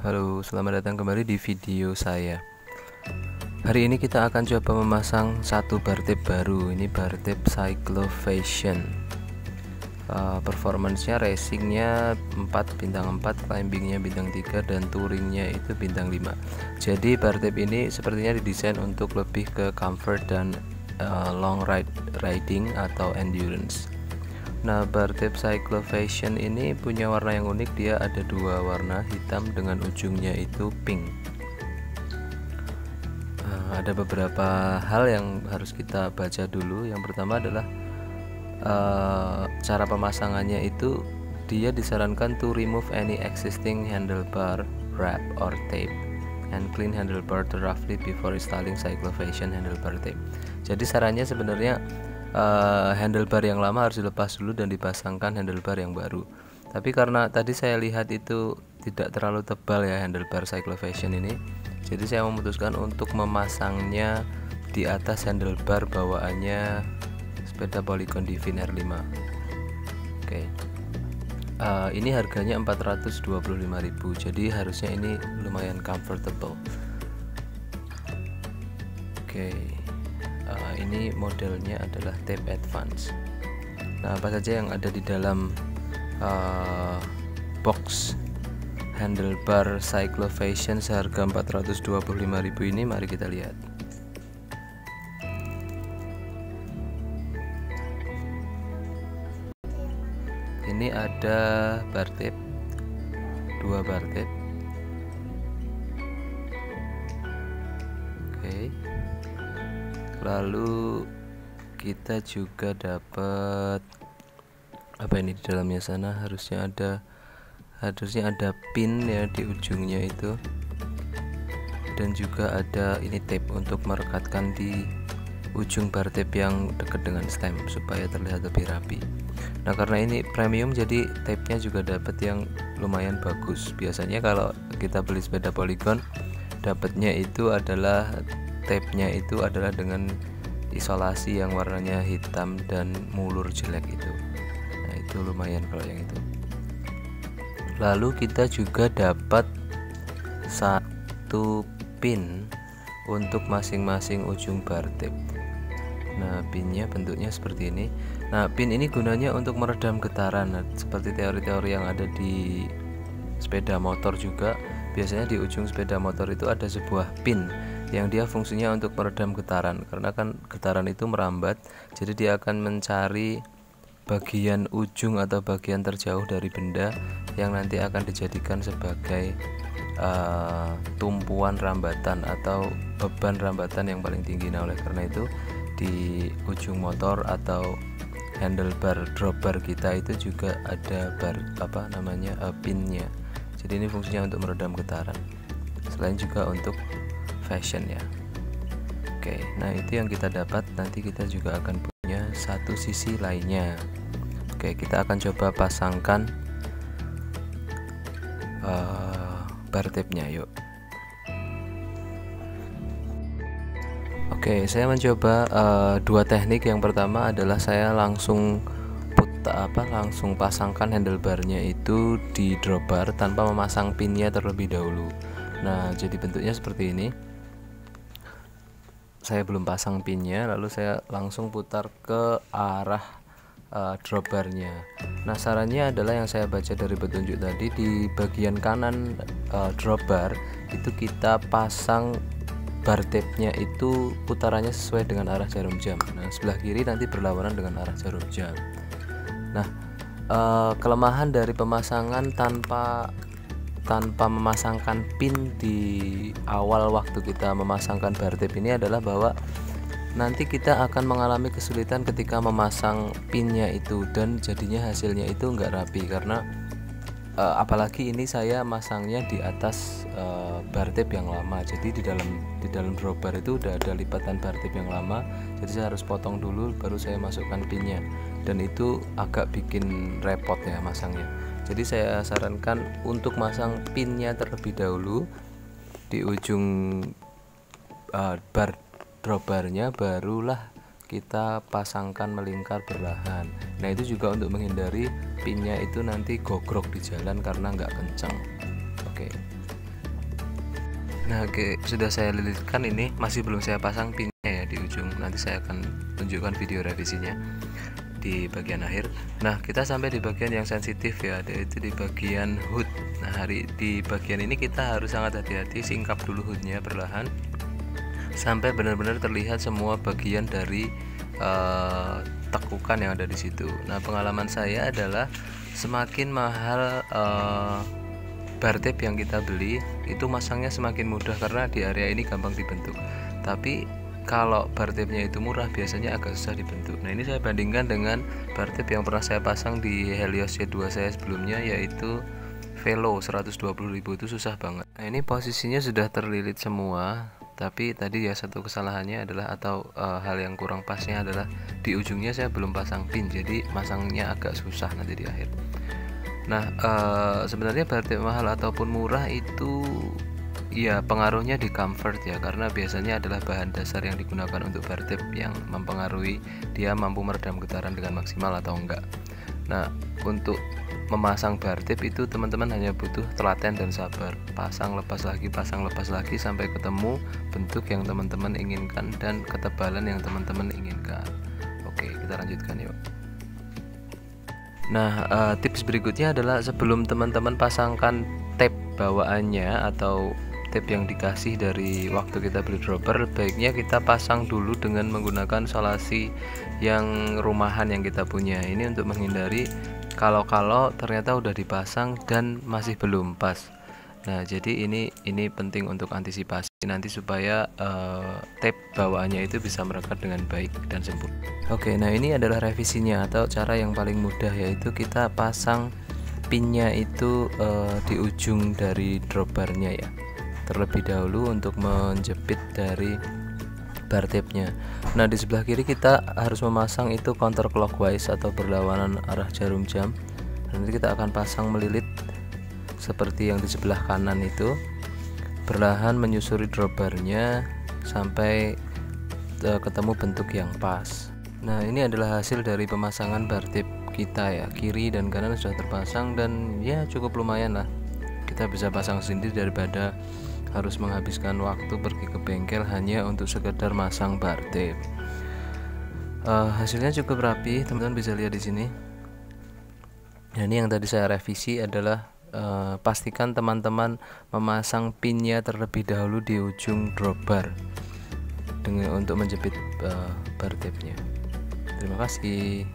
Halo, selamat datang kembali di video saya. Hari ini kita akan coba memasang satu bar tape baru. Ini bar tape Cyclovation. Performance-nya racingnya 4 bintang 4, climbingnya bintang 3, dan touringnya itu bintang 5. Jadi bar tape ini sepertinya didesain untuk lebih ke comfort dan long riding atau endurance. Nah, bar tape Cyclovation ini punya warna yang unik. Dia ada dua warna, hitam dengan ujungnya itu pink. Ada beberapa hal yang harus kita baca dulu. Yang pertama adalah cara pemasangannya itu dia disarankan to remove any existing handlebar wrap or tape and clean handlebar thoroughly before installing Cyclovation handlebar tape. Jadi sarannya sebenarnya handlebar yang lama harus dilepas dulu dan dipasangkan handlebar yang baru. Tapi karena tadi saya lihat itu tidak terlalu tebal ya handlebar Cyclovation ini, jadi saya memutuskan untuk memasangnya di atas handlebar bawaannya sepeda Polygon Divin R5. Oke. Ini harganya 425.000, jadi harusnya ini lumayan comfortable. Oke. Ini modelnya adalah tape advance. Nah, apa saja yang ada di dalam box handlebar Cyclovation seharga 425.000 ini? Mari kita lihat. Ini ada bar tape, 2 bar tape. Oke. Lalu kita juga dapat apa ini di dalamnya sana? Harusnya ada pin ya di ujungnya itu, dan juga ada ini tape untuk merekatkan di ujung bar tape yang dekat dengan stem supaya terlihat lebih rapi. Nah, karena ini premium jadi tape-nya juga dapat yang lumayan bagus. Biasanya kalau kita beli sepeda Polygon dapatnya itu adalah tape-nya itu adalah dengan isolasi yang warnanya hitam dan mulur jelek itu. Nah, itu lumayan kalau yang itu. Lalu kita juga dapat satu pin untuk masing-masing ujung bar tape. Nah, pinnya bentuknya seperti ini. Nah, pin ini gunanya untuk meredam getaran. Nah, seperti teori-teori yang ada di sepeda motor juga, biasanya di ujung sepeda motor itu ada sebuah pin yang dia fungsinya untuk meredam getaran, karena kan getaran itu merambat, jadi dia akan mencari bagian ujung atau bagian terjauh dari benda yang nanti akan dijadikan sebagai tumpuan rambatan atau beban rambatan yang paling tinggi. Nah, oleh karena itu di ujung motor atau handlebar dropbar kita itu juga ada pinnya. Jadi ini fungsinya untuk meredam getaran, selain juga untuk fashion ya. Oke, nah itu yang kita dapat. Nanti kita juga akan punya satu sisi lainnya. Oke, kita akan coba pasangkan bar tape-nya, yuk. Oke, saya mencoba dua teknik. Yang pertama adalah saya langsung pasangkan handlebarnya itu di dropbar tanpa memasang pinnya terlebih dahulu. Nah, jadi bentuknya seperti ini. Saya belum pasang pinnya, lalu saya langsung putar ke arah dropbarnya. Nah, sarannya adalah yang saya baca dari petunjuk tadi, di bagian kanan dropbar itu kita pasang bar tape-nya itu putarannya sesuai dengan arah jarum jam. Nah, sebelah kiri nanti berlawanan dengan arah jarum jam. Nah, kelemahan dari pemasangan tanpa memasangkan pin di awal waktu kita memasangkan bar tape ini adalah bahwa nanti kita akan mengalami kesulitan ketika memasang pinnya itu, dan jadinya hasilnya itu enggak rapi, karena apalagi ini saya masangnya di atas bar tape yang lama. Jadi di dalam dropbar itu udah ada lipatan bar tape yang lama, jadi saya harus potong dulu baru saya masukkan pinnya, dan itu agak bikin repot ya masangnya. Jadi saya sarankan untuk masang pinnya terlebih dahulu di ujung bar dropbarnya, barulah kita pasangkan melingkar perlahan. Nah, itu juga untuk menghindari pinnya itu nanti gogrok di jalan karena nggak kencang. Oke. Nah, oke, sudah saya lilitkan, ini masih belum saya pasang pinnya ya di ujung. Nanti saya akan tunjukkan video revisinya di bagian akhir. Nah, kita sampai di bagian yang sensitif ya, yaitu di bagian hood. Nah, di bagian ini kita harus sangat hati-hati, singkap dulu hoodnya perlahan sampai benar-benar terlihat semua bagian dari tekukan yang ada di situ. Nah, pengalaman saya adalah semakin mahal bar tape yang kita beli, itu masangnya semakin mudah karena di area ini gampang dibentuk. Tapi kalau bar tape-nya itu murah, biasanya agak susah dibentuk. Nah, ini saya bandingkan dengan bar tape yang pernah saya pasang di Helios C2 saya sebelumnya, yaitu Velo 120.000, itu susah banget. Nah, ini posisinya sudah terlilit semua, tapi tadi ya satu kesalahannya adalah, atau hal yang kurang pasnya adalah di ujungnya saya belum pasang pin, jadi masangnya agak susah nanti di akhir. Nah, sebenarnya bar tape mahal ataupun murah itu ya pengaruhnya di comfort ya, karena biasanya adalah bahan dasar yang digunakan untuk bar tape yang mempengaruhi dia mampu meredam getaran dengan maksimal atau enggak. Nah, untuk memasang bar tape itu teman-teman hanya butuh telaten dan sabar, pasang lepas lagi sampai ketemu bentuk yang teman-teman inginkan dan ketebalan yang teman-teman inginkan. Oke, kita lanjutkan yuk. Nah, tips berikutnya adalah sebelum teman-teman pasangkan tape bawaannya atau tape yang dikasih dari waktu kita beli dropper, baiknya kita pasang dulu dengan menggunakan solasi yang rumahan yang kita punya. Ini untuk menghindari kalau ternyata udah dipasang dan masih belum pas. Nah, jadi ini penting untuk antisipasi nanti supaya tape bawaannya itu bisa merekat dengan baik dan sempurna. Oke, nah ini adalah revisinya atau cara yang paling mudah, yaitu kita pasang pinnya itu di ujung dari dropbarnya ya, terlebih dahulu untuk menjepit dari bar tape-nya. Nah, di sebelah kiri kita harus memasang itu counterclockwise atau berlawanan arah jarum jam. Nanti kita akan pasang melilit seperti yang di sebelah kanan itu, perlahan menyusuri dropbarnya sampai ketemu bentuk yang pas. Nah, ini adalah hasil dari pemasangan bar tape kita ya, kiri dan kanan sudah terpasang dan ya cukup lumayan lah. Kita bisa pasang sendiri daripada harus menghabiskan waktu pergi ke bengkel hanya untuk sekedar masang bar tape. Hasilnya cukup rapi, teman-teman bisa lihat di sini. Nah, ini yang tadi saya revisi adalah pastikan teman-teman memasang pinnya terlebih dahulu di ujung dropbar untuk menjepit bar tape-nya. Terima kasih.